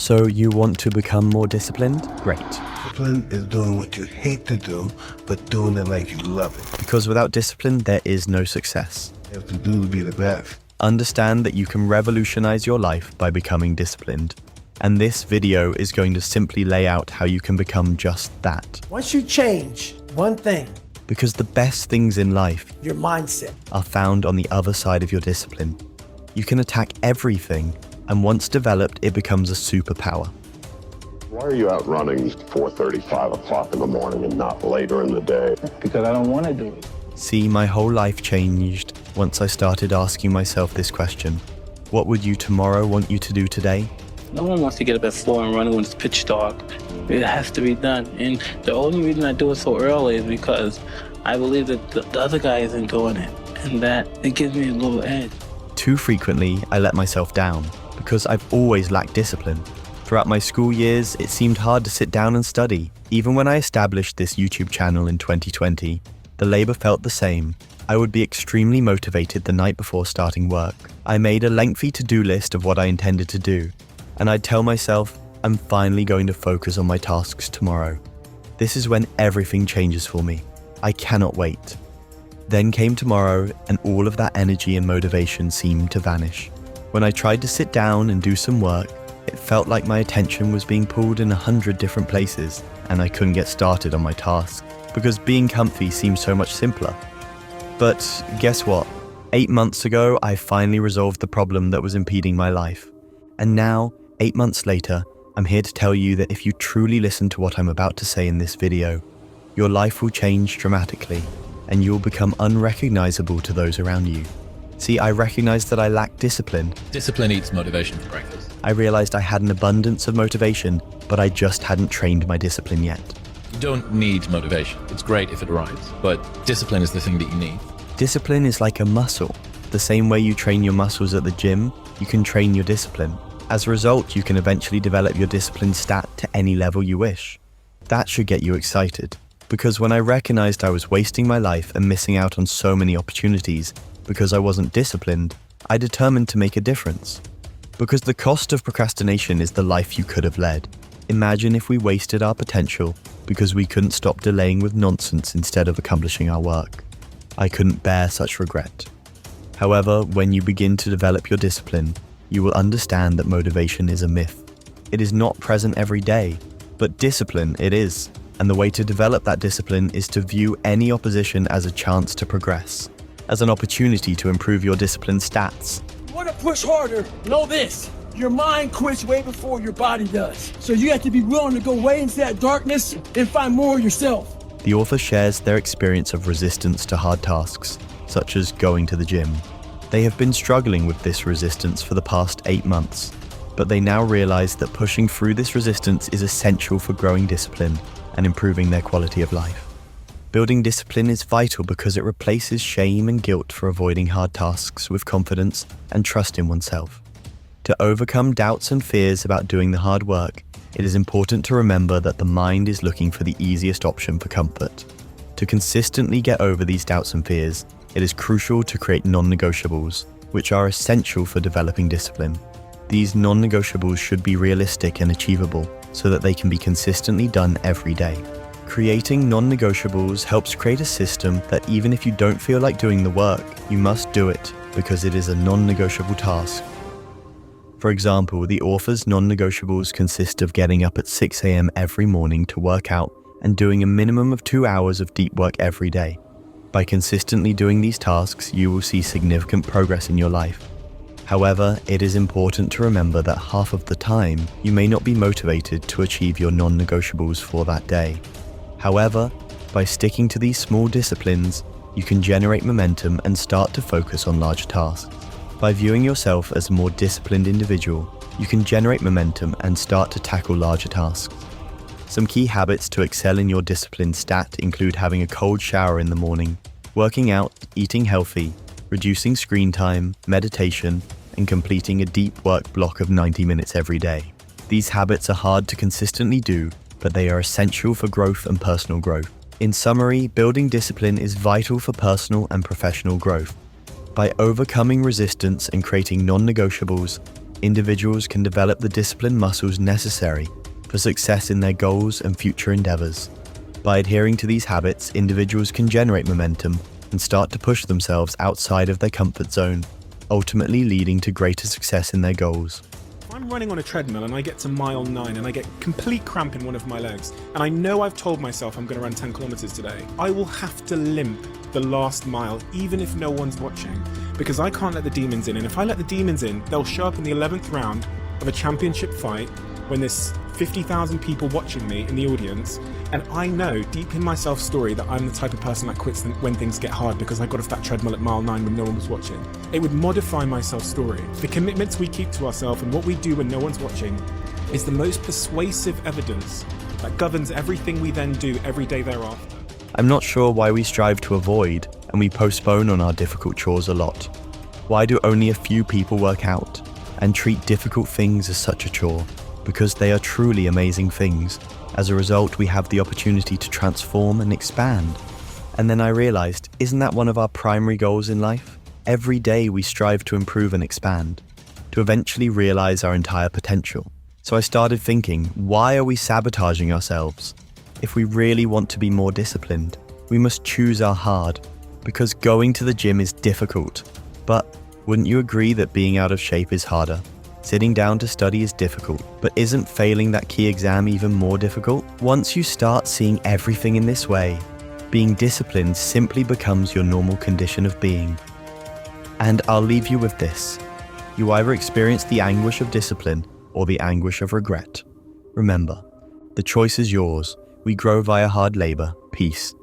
So you want to become more disciplined? Great. Discipline is doing what you hate to do, but doing it like you love it. Because without discipline, there is no success. You have to do to be the best. Understand that you can revolutionize your life by becoming disciplined. And this video is going to simply lay out how you can become just that. Once you change one thing, Because the best things in life your mindset, are found on the other side of your discipline. You can attack everything, and once developed, it becomes a superpower. Why are you out running 4:30, 5 o'clock in the morning and not later in the day? Because I don't want to do it. See, my whole life changed once I started asking myself this question. What would you tomorrow want you to do today? No one wants to get up at 4 and run when it's pitch dark. It has to be done. And the only reason I do it so early is because I believe that the other guy isn't doing it. And that it gives me a little edge. Too frequently, I let myself down because I've always lacked discipline. Throughout my school years, it seemed hard to sit down and study. Even when I established this YouTube channel in 2020, the labor felt the same. I would be extremely motivated the night before starting work. I made a lengthy to-do list of what I intended to do, and I'd tell myself, I'm finally going to focus on my tasks tomorrow. This is when everything changes for me. I cannot wait. Then came tomorrow, and all of that energy and motivation seemed to vanish. When I tried to sit down and do some work, it felt like my attention was being pulled in 100 different places, and I couldn't get started on my task, because being comfy seemed so much simpler. But guess what? 8 months ago, I finally resolved the problem that was impeding my life. And now, 8 months later, I'm here to tell you that if you truly listen to what I'm about to say in this video, your life will change dramatically, and you'll become unrecognizable to those around you. See, I recognized that I lacked discipline. Discipline eats motivation for breakfast. I realized I had an abundance of motivation, but I just hadn't trained my discipline yet. You don't need motivation. It's great if it arrives, but discipline is the thing that you need. Discipline is like a muscle. The same way you train your muscles at the gym, you can train your discipline. As a result, you can eventually develop your discipline stat to any level you wish. That should get you excited, because when I recognized I was wasting my life and missing out on so many opportunities because I wasn't disciplined, I determined to make a difference. Because the cost of procrastination is the life you could have led. Imagine if we wasted our potential because we couldn't stop delaying with nonsense instead of accomplishing our work. I couldn't bear such regret. However, when you begin to develop your discipline, you will understand that motivation is a myth. It is not present every day, but discipline it is. And the way to develop that discipline is to view any opposition as a chance to progress, as an opportunity to improve your discipline stats. you want to push harder, know this. Your mind quits way before your body does. So you have to be willing to go way into that darkness and find more yourself. The author shares their experience of resistance to hard tasks, such as going to the gym. They have been struggling with this resistance for the past 8 months, but they now realize that pushing through this resistance is essential for growing discipline and improving their quality of life. Building discipline is vital because it replaces shame and guilt for avoiding hard tasks with confidence and trust in oneself. To overcome doubts and fears about doing the hard work, it is important to remember that the mind is looking for the easiest option for comfort. To consistently get over these doubts and fears, it is crucial to create non-negotiables, which are essential for developing discipline. These non-negotiables should be realistic and achievable so that they can be consistently done every day. Creating non-negotiables helps create a system that even if you don't feel like doing the work, you must do it because it is a non-negotiable task. For example, the author's non-negotiables consist of getting up at 6 a.m. every morning to work out and doing a minimum of 2 hours of deep work every day. By consistently doing these tasks, you will see significant progress in your life. However, it is important to remember that half of the time, you may not be motivated to achieve your non-negotiables for that day. However, by sticking to these small disciplines, you can generate momentum and start to focus on larger tasks. By viewing yourself as a more disciplined individual, you can generate momentum and start to tackle larger tasks. Some key habits to excel in your discipline stat include having a cold shower in the morning, working out, eating healthy, reducing screen time, meditation, and completing a deep work block of 90 minutes every day. These habits are hard to consistently do, but they are essential for growth and personal growth. In summary, building discipline is vital for personal and professional growth. By overcoming resistance and creating non-negotiables, you will become unstoppable. Discipline is the individuals can develop the discipline muscles necessary for success in their goals and future endeavors. By adhering to these habits, individuals can generate momentum and start to push themselves outside of their comfort zone, ultimately leading to greater success in their goals. If I'm running on a treadmill and I get to mile 9 and I get complete cramp in one of my legs, and I know I've told myself I'm going to run 10 kilometers today, I will have to limp the last mile even if no one's watching, because I can't let the demons in. And if I let the demons in, they'll show up in the 11th round of a championship fight when there's 50,000 people watching me in the audience, and I know deep in my self-story that I'm the type of person that quits when things get hard because I got off that treadmill at mile 9 when no one was watching. It would modify my self-story. The commitments we keep to ourselves and what we do when no one's watching is the most persuasive evidence that governs everything we then do every day thereafter. I'm not sure why we strive to avoid and we postpone on our difficult chores a lot. Why do only a few people work out and treat difficult things as such a chore? Because they are truly amazing things. As a result, we have the opportunity to transform and expand. And then I realized, isn't that one of our primary goals in life? Every day we strive to improve and expand, to eventually realize our entire potential. So I started thinking, why are we sabotaging ourselves? If we really want to be more disciplined, we must choose our hard, because going to the gym is difficult. But wouldn't you agree that being out of shape is harder? Sitting down to study is difficult, but isn't failing that key exam even more difficult? Once you start seeing everything in this way, being disciplined simply becomes your normal condition of being. And I'll leave you with this. You either experience the anguish of discipline or the anguish of regret. Remember, the choice is yours. We grow via hard labor. Peace.